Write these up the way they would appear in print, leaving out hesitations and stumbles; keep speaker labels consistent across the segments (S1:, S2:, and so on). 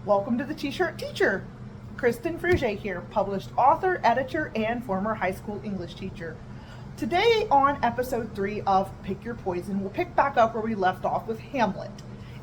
S1: Welcome to the T-Shirt Teacher. Kristen Fruget here, published author, editor, and former high school English teacher. Today on episode 3 of Pick Your Poison, we'll pick back up where we left off with Hamlet.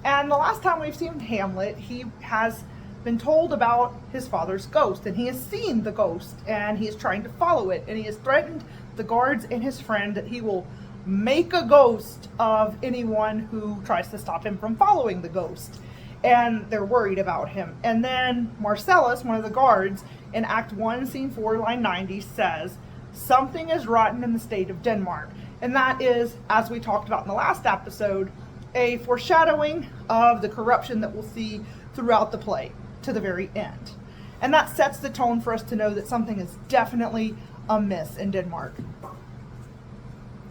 S1: And the last time we've seen Hamlet, he has been told about his father's ghost, and he has seen the ghost, and he is trying to follow it, and he has threatened the guards and his friend that he will make a ghost of anyone who tries to stop him from following the ghost. And they're worried about him. And then Marcellus, one of the guards, in Act 1, Scene 4, line 90, says, "Something is rotten in the state of Denmark." And that is, as we talked about in the last episode, a foreshadowing of the corruption that we'll see throughout the play to the very end. And that sets the tone for us to know that something is definitely amiss in Denmark.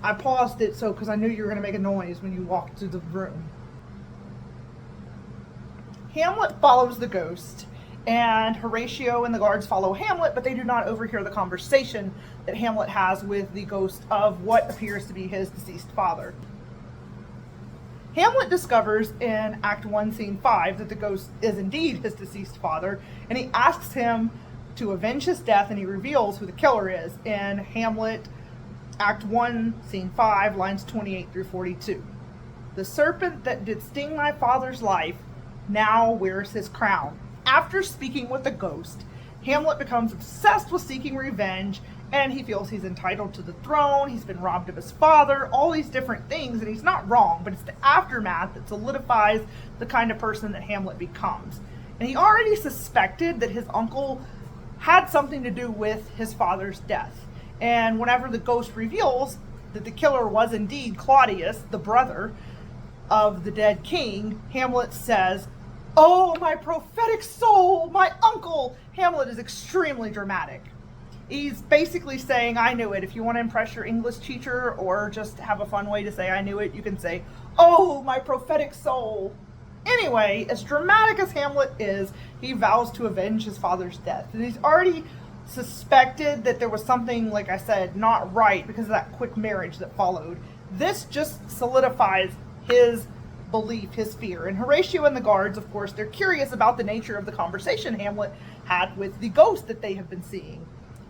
S1: I paused it because I knew you were going to make a noise when you walked through the room. Hamlet follows the ghost, and Horatio and the guards follow Hamlet, but they do not overhear the conversation that Hamlet has with the ghost of what appears to be his deceased father. Hamlet discovers in Act 1, Scene 5 that the ghost is indeed his deceased father, and he asks him to avenge his death, and he reveals who the killer is in Hamlet, Act 1, Scene 5, lines 28 through 42. "The serpent that did sting my father's life now wears his crown." After speaking with the ghost, Hamlet becomes obsessed with seeking revenge, and he feels he's entitled to the throne, he's been robbed of his father, all these different things, and he's not wrong, but it's the aftermath that solidifies the kind of person that Hamlet becomes. And he already suspected that his uncle had something to do with his father's death. And whenever the ghost reveals that the killer was indeed Claudius, the brother of the dead king, Hamlet says, "Oh, my prophetic soul, my uncle!" Hamlet is extremely dramatic. He's basically saying, "I knew it." If you want to impress your English teacher or just have a fun way to say "I knew it," you can say, "Oh, my prophetic soul." Anyway, as dramatic as Hamlet is, he vows to avenge his father's death. And he's already suspected that there was something, like I said, not right because of that quick marriage that followed. This just solidifies his belief, his fear. And Horatio and the guards, of course, they're curious about the nature of the conversation Hamlet had with the ghost that they have been seeing.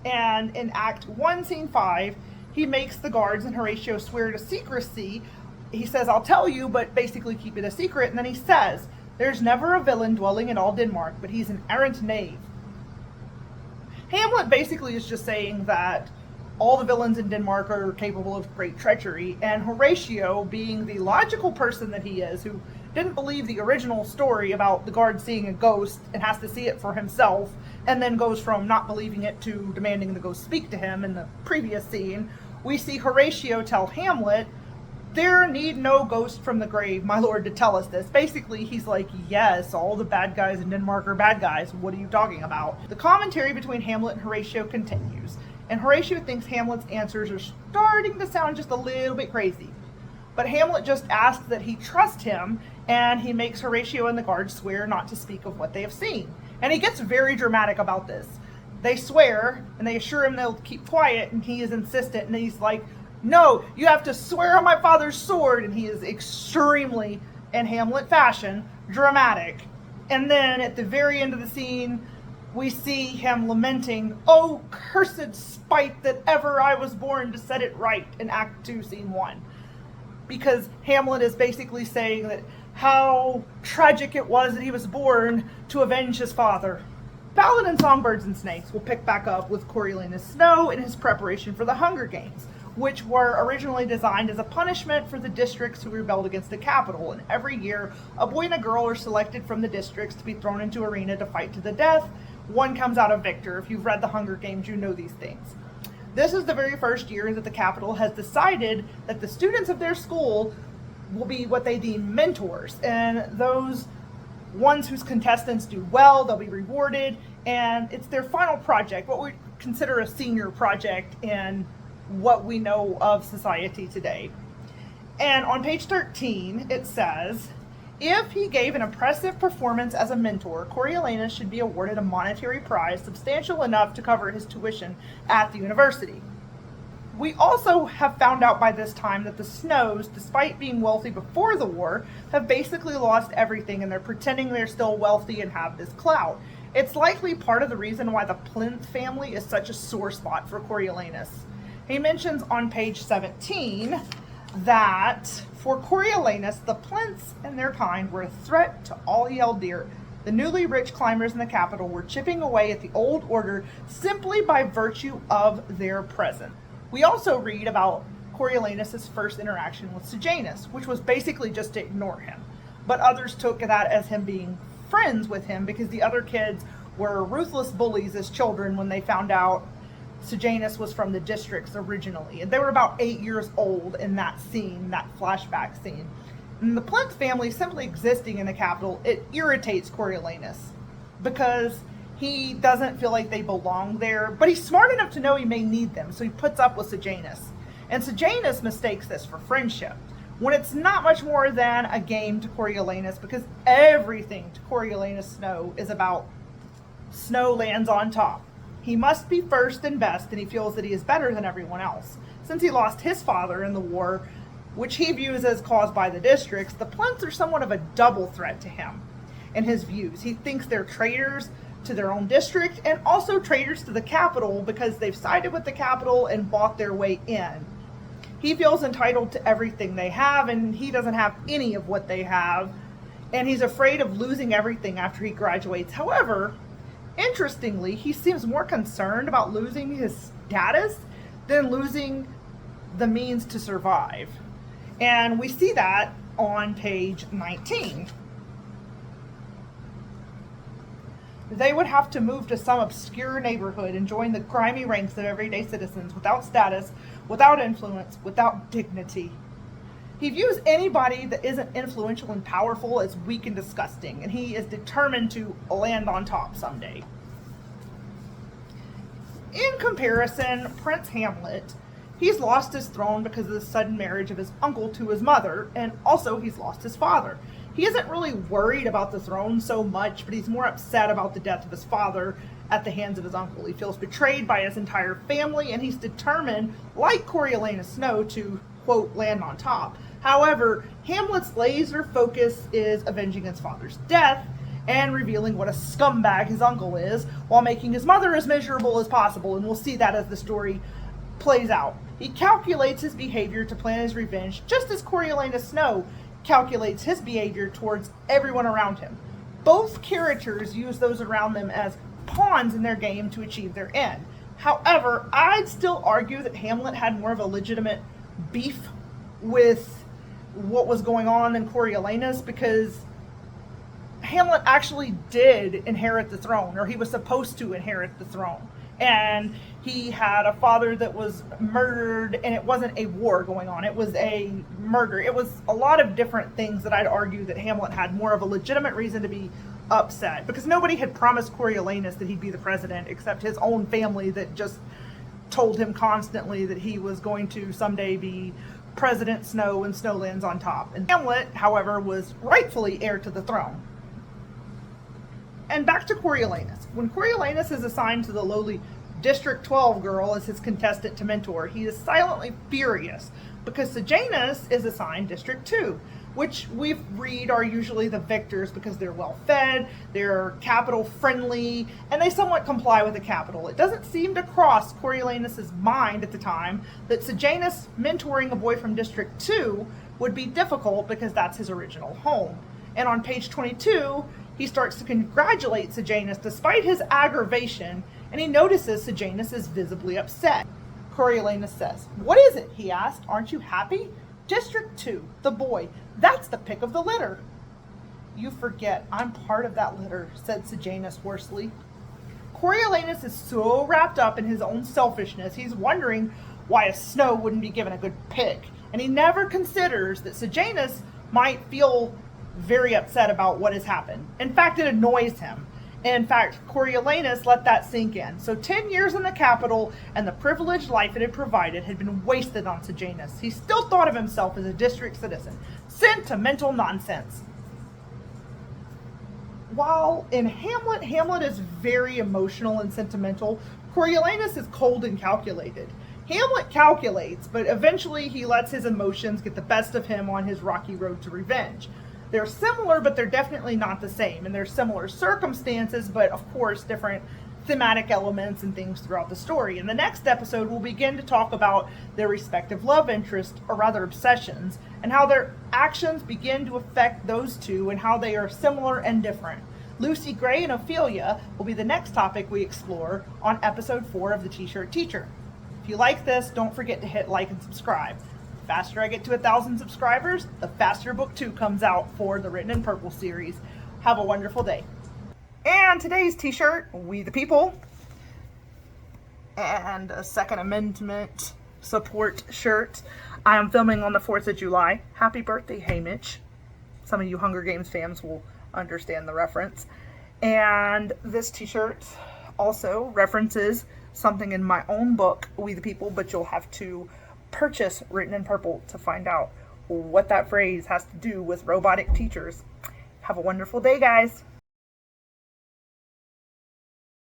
S1: And in Act 1, Scene 5, he makes the guards and Horatio swear to secrecy. He says, "I'll tell you, but basically keep it a secret." And then he says, "There's never a villain dwelling in all Denmark, but he's an arrant knave." Hamlet basically is just saying that all the villains in Denmark are capable of great treachery, and Horatio, being the logical person that he is, who didn't believe the original story about the guard seeing a ghost and has to see it for himself, and then goes from not believing it to demanding the ghost speak to him in the previous scene, we see Horatio tell Hamlet, "There need no ghost from the grave, my lord, to tell us this." Basically, he's like, yes, all the bad guys in Denmark are bad guys. What are you talking about? The commentary between Hamlet and Horatio continues, and Horatio thinks Hamlet's answers are starting to sound just a little bit crazy. But Hamlet just asks that he trust him, and he makes Horatio and the guards swear not to speak of what they have seen. And he gets very dramatic about this. They swear, and they assure him they'll keep quiet, and he is insistent, and he's like, "No, you have to swear on my father's sword," and he is extremely, in Hamlet fashion, dramatic. And then at the very end of the scene, we see him lamenting, "Oh, cursed spite that ever I was born to set it right," in Act 2, Scene 1. Because Hamlet is basically saying that how tragic it was that he was born to avenge his father. Ballad and Songbirds and Snakes will pick back up with Coriolanus Snow in his preparation for the Hunger Games, which were originally designed as a punishment for the districts who rebelled against the capital. And every year, a boy and a girl are selected from the districts to be thrown into an arena to fight to the death. One comes out a victor. If you've read the Hunger Games, you know these things. This is the very first year that the capital has decided that the students of their school will be what they deem mentors. And those ones whose contestants do well, they'll be rewarded. And it's their final project, what we consider a senior project in what we know of society today. And on page 13, it says, if he gave an impressive performance as a mentor, Coriolanus should be awarded a monetary prize substantial enough to cover his tuition at the university. We also have found out by this time that the Snows, despite being wealthy before the war, have basically lost everything, and they're pretending they're still wealthy and have this clout. It's likely part of the reason why the Plinth family is such a sore spot for Coriolanus. He mentions on page 17 that for Coriolanus, the Plinths and their kind were a threat to all he held dear. The newly rich climbers in the capital were chipping away at the old order simply by virtue of their presence. We also read about Coriolanus' first interaction with Sejanus, which was basically just to ignore him. But others took that as him being friends with him because the other kids were ruthless bullies as children when they found out Sejanus was from the districts originally. And they were about 8 years old in that scene, that flashback scene. And the Plinth family simply existing in the capital, it irritates Coriolanus because he doesn't feel like they belong there, but he's smart enough to know he may need them, so he puts up with Sejanus. And Sejanus mistakes this for friendship, when it's not much more than a game to Coriolanus, because everything to Coriolanus Snow is about Snow lands on top. He must be first and best, and he feels that he is better than everyone else. Since he lost his father in the war, which he views as caused by the districts, the Plinths are somewhat of a double threat to him in his views. He thinks they're traitors to their own district and also traitors to the capital because they've sided with the capital and bought their way in. He feels entitled to everything they have, and he doesn't have any of what they have, and he's afraid of losing everything after he graduates. However, interestingly, he seems more concerned about losing his status than losing the means to survive. And we see that on page 19. They would have to move to some obscure neighborhood and join the grimy ranks of everyday citizens without status, without influence, without dignity. He views anybody that isn't influential and powerful as weak and disgusting, and he is determined to land on top someday. In comparison, Prince Hamlet, he's lost his throne because of the sudden marriage of his uncle to his mother, and also he's lost his father. He isn't really worried about the throne so much, but he's more upset about the death of his father at the hands of his uncle. He feels betrayed by his entire family, and he's determined, like Coriolanus Snow, to, quote, land on top. However, Hamlet's laser focus is avenging his father's death and revealing what a scumbag his uncle is, while making his mother as miserable as possible, and we'll see that as the story plays out. He calculates his behavior to plan his revenge, just as Coriolanus Snow calculates his behavior towards everyone around him. Both characters use those around them as pawns in their game to achieve their end. However, I'd still argue that Hamlet had more of a legitimate beef with what was going on than Coriolanus, because Hamlet actually did inherit the throne, or he was supposed to inherit the throne. And he had a father that was murdered, and it wasn't a war going on. It was a murder. It was a lot of different things that I'd argue that Hamlet had more of a legitimate reason to be upset, because nobody had promised Coriolanus that he'd be the president except his own family that just told him constantly that he was going to someday be President Snow and Snow lands on top. And Hamlet, however, was rightfully heir to the throne. And back to Coriolanus. When Coriolanus is assigned to the lowly District 12 girl as his contestant to mentor, he is silently furious because Sejanus is assigned District 2, which we read are usually the victors because they're well fed, they're capital friendly, and they somewhat comply with the capital. It doesn't seem to cross Coriolanus' mind at the time that Sejanus mentoring a boy from District 2 would be difficult because that's his original home. And on page 22, he starts to congratulate Sejanus despite his aggravation, and he notices Sejanus is visibly upset. Coriolanus says, "What is it?" he asked. "Aren't you happy?" "District 2, the boy, that's the pick of the litter." "You forget, I'm part of that litter," said Sejanus hoarsely. Coriolanus is so wrapped up in his own selfishness, he's wondering why a Snow wouldn't be given a good pick, and he never considers that Sejanus might feel very upset about what has happened. In fact, it annoys him. In fact, Coriolanus let that sink in. So 10 years in the capital and the privileged life it had provided had been wasted on Sejanus. He still thought of himself as a district citizen. Sentimental nonsense. While in Hamlet, Hamlet is very emotional and sentimental, Coriolanus is cold and calculated. Hamlet calculates, but eventually he lets his emotions get the best of him on his rocky road to revenge. They're similar, but they're definitely not the same. And there's similar circumstances, but of course, different thematic elements and things throughout the story. In the next episode, we'll begin to talk about their respective love interests, or rather obsessions, and how their actions begin to affect those two and how they are similar and different. Lucy Gray and Ophelia will be the next topic we explore on episode 4 of The T-Shirt Teacher. If you like this, don't forget to hit like and subscribe. The faster I get to 1,000 subscribers, the faster book 2 comes out for the Written in Purple series. Have a wonderful day. And today's t-shirt, We the People, and a Second Amendment support shirt. I am filming on the 4th of July. Happy birthday, Hamish. Some of you Hunger Games fans will understand the reference. And this t-shirt also references something in my own book, We the People, but you'll have to purchase Written in Purple to find out what that phrase has to do with robotic teachers. Have a wonderful day, guys.